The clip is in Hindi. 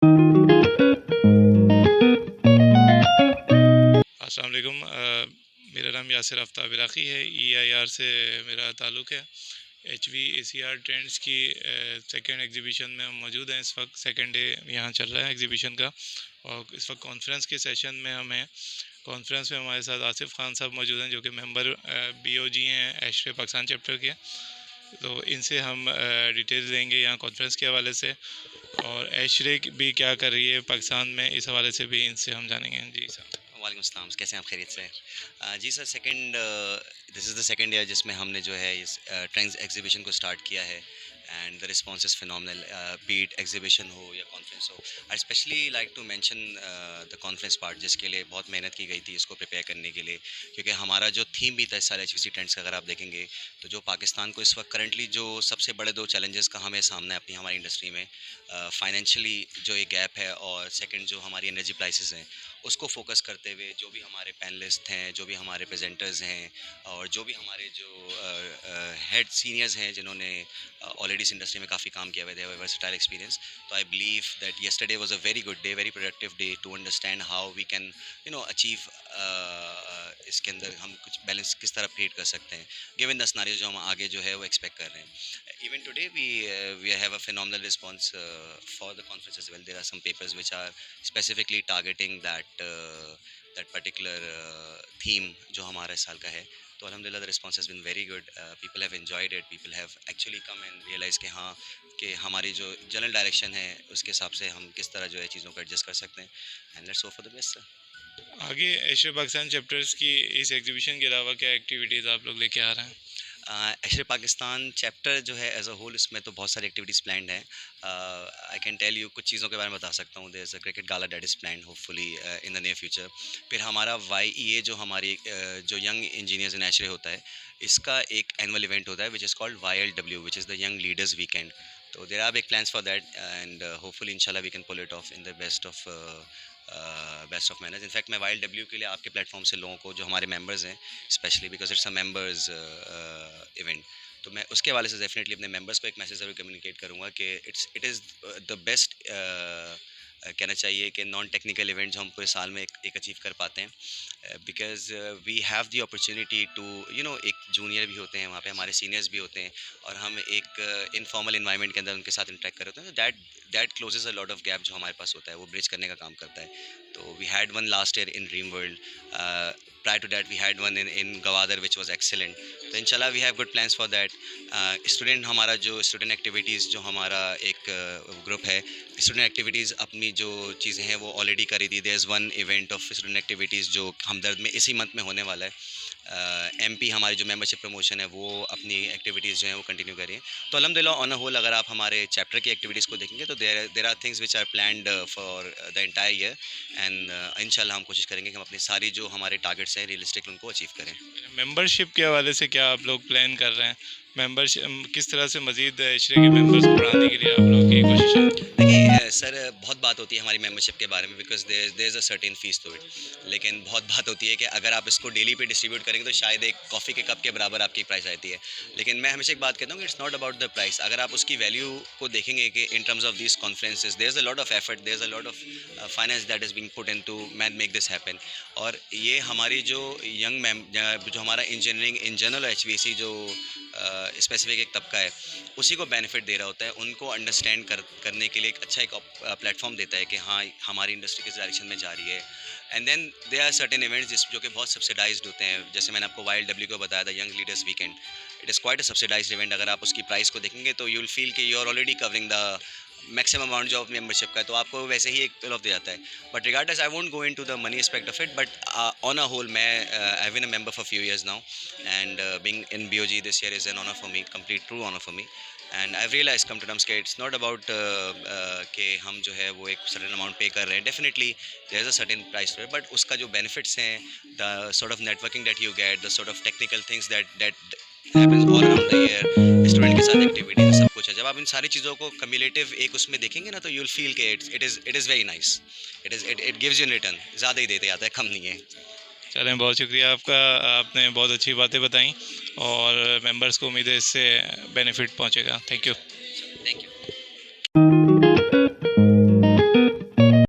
अस्सलाम वालेकुम। मेरा नाम यासिर आफ्ताब इराक़ी है। EIR से मेरा ताल्लुक़ है। HVACR ट्रेंड्स की सेकेंड एग्जीबिशन में हम मौजूद हैं। इस वक्त सेकेंड डे यहाँ चल रहा है एग्जीबिशन का, और इस वक्त कॉन्फ्रेंस के सेशन में हम हैं। कॉन्फ्रेंस में हमारे साथ आसिफ खान साहब मौजूद हैं, जो कि मेंबर BOG हैं एशरे पाकिस्तान चैप्टर के। तो इनसे हम डिटेल्स देंगे यहाँ कॉन्फ्रेंस के हवाले से, और एशरे भी क्या कर रही है पाकिस्तान में, इस हवाले से भी इनसे हम जानेंगे। जी सर। वालेकुम अस्सलाम, कैसे हैं आप? खैरियत से? जी sir, this is the second year जिसमें हमने जो है इस ट्रेंड्स एग्जीबिशन को स्टार्ट किया है। And the response is phenomenal, be it exhibition हो या कॉन्फ्रेंस हो। I specially like to mention the conference part, जिसके लिए बहुत मेहनत की गई थी इसको प्रिपेयर करने के लिए, क्योंकि हमारा जो थीम भी था इस साल HVC ट्रेंड्स का, अगर आप देखेंगे तो जो पाकिस्तान को इस वक्त करंटली जो सबसे बड़े दो चैलेंजेस का हमें सामना है अपनी हमारी इंडस्ट्री में, फाइनेंशियली जो एक गैप है, और सेकंड जो हमारी एनर्जी प्राइसेस हैं, उसको फोकस करते हुए जो भी हमारे पैनलिस्ट हैं, जो भी हमारे प्रेजेंटर्स हैं, और जो भी हमारे जो हेड सीनियर्स हैं जिन्होंने ऑलरेडी इस इंडस्ट्री में काफ़ी काम किया हुआ है, वर्सटाइल एक्सपीरियंस। तो I believe that yesterday was a very good day, very productive day to understand how we can achieve इसके अंदर हम कुछ बैलेंस किस तरह क्रिएट कर सकते हैं, गिवन द सिनेरियो जो हम आगे जो है वो एक्सपेक्ट कर रहे हैं। Even today we have a phenomenal response for the conference as well. There are some papers which are specifically targeting that particular theme जो हमारा इस साल का है। तो अल्हम्दुलिल्लाह the response has been very good. People have enjoyed it. People have actually come and realized कि हाँ, कि हमारी जो जनरल डायरेक्शन है उसके हिसाब से हम किस तरह जो है चीज़ों को एडजस्ट कर सकते हैं। And let's hope for the best sir. आगे एशरे पाकिस्तान चैप्टर्स की इस एग्जीबिशन के अलावा क्या एक्टिविटीज़ आप लोग लेके आ रहे हैं? एशरे पाकिस्तान चैप्टर जो है एज अ होल, इसमें तो बहुत सारी एक्टिविटीज़ प्लान्ड हैं। आई कैन टेल यू कुछ चीज़ों के बारे में बता सकता हूँ। There is a cricket gala that is planned hopefully in the near future. फिर हमारा YEA जो हमारी जो यंग इंजीनियर्स इन एशरे होता है, इसका एक एनुअल इवेंट होता है which is called YLW, which is the young leaders weekend. तो there are big plans for that, and hopefully इंशाल्लाह we can pull it off in the best of manners. In fact मैं YLW के लिए आपके प्लेटफॉर्म से लोगों को, जो हमारे मेंबर्स हैं, specially because it's a members event, तो मैं उसके वाले से डेफिनेटली अपने मेंबर्स को एक मैसेज ज़रूर कम्युनिकेट करूँगा कि इट इज़ द बेस्ट, कहना चाहिए कि नॉन टेक्निकल इवेंट जो हम पूरे साल में एक अचीव कर पाते हैं। Because we have the opportunity to एक जूनियर भी होते हैं वहाँ पे, हमारे सीनियर्स भी होते हैं, और हम एक इनफॉर्मल इन्वायरमेंट के अंदर उनके साथ इंटरेक्ट कर रहे होते हैं। That closes a lot of gap जो हमारे पास होता है, वो ब्रिज करने का काम करता है। तो we had one last year in Dream World, prior to that we had one in Gwadar which was excellent. तो इंशाल्लाह we have good plans for that. Student हमारा जो स्टूडेंट एक्टिविटीज़ जो हमारा एक ग्रुप है, स्टूडेंट एक्टिविटीज़ अपनी जो चीज़ें हैं वो ऑलरेडी करी थी। There is one event of student activities जो हमदर्द में इसी मंथ में होने वाला है। MP हमारी जो मेंबरशिप प्रमोशन है, वो अपनी एक्टिविटीज़ जो हैं वो कंटिन्यू करें। तो अल्हम्दुलिल्लाह ऑन अ होल अगर आप हमारे चैप्टर की एक्टिविटीज़ को देखेंगे तो there are things which are planned for the entire year. And इंशाल्लाह हम कोशिश करेंगे कि हम अपनी सारी जो हमारे टारगेट्स हैं रियलिस्टिक उनको अचीव करें। मेंबरशिप के हवाले से क्या आप लोग प्लान कर रहे हैं? मेंबरशिप किस तरह से मज़ीद एशरे के मेंबर्स को बढ़ाने के लिए आप लोगों की कोशिश है? देखिए सर, बहुत बात होती है हमारी मेंबरशिप के बारे में, because there is a certain fees to it. लेकिन बहुत बात होती है कि अगर आप इसको डेली पे डिस्ट्रीब्यूट करेंगे तो शायद एक कॉफ़ी के कप के बराबर आपकी प्राइस आती है। लेकिन मैं हमेशा एक बात कहता हूँ कि it's not about the price. अगर आप उसकी वैल्यू को देखेंगे कि in terms of this conferences there is a lot of effort, there is a lot of finance that is being put into make this happen. और ये हमारी जो जो हमारा इंजीनियरिंग इन जनरल HVAC जो स्पेसिफिक एक तबका है, उसी को बेनिफिट दे रहा होता है। उनको अंडरस्टैंड करने के लिए एक अच्छा एक प्लेटफॉर्म देता है कि हाँ, हमारी इंडस्ट्री किस डायरेक्शन में जा रही है। And then they are certain events जो कि बहुत सब्सिडाइज्ड होते हैं। जैसे मैंने आपको YLW को बताया था, young leaders weekend, it is quite a subsidised event. अगर आप उसकी प्राइस को देखेंगे तो यू विल फील कि you are already covering the maximum amount जो ऑफ मेंबरशिप का है, तो आपको वैसे ही एक पे ऑफ दिया जाता है। But regardless I won't go into the money aspect of it, but on a whole मैं I have been a member for few years now, and being in BOG this year is an honour for me, complete true honour for me. And I realise come to terms के इट्स नॉट अबाउट कि हम जो है वो एक सर्टेन अमाउंट पे कर रहे हैं। Definitely there is a certain price for it, but उसका जो बेनिफिट्स हैं, the sort of networking that you get, the sort of technical things that happens all around the year, student के साथ एक्टिविटीज, सब कुछ है। जब आप इन सारी चीज़ों को कम्युलेटिव एक उसमें देखेंगे ना, तो यू विल फील के it is very nice. It gives you in return, ज़्यादा ही देते जाता है, कम नहीं है। चलें, बहुत शुक्रिया आपका। आपने बहुत अच्छी बातें बताई, और मेंबर्स को उम्मीद है इससे बेनिफिट पहुंचेगा। Thank you.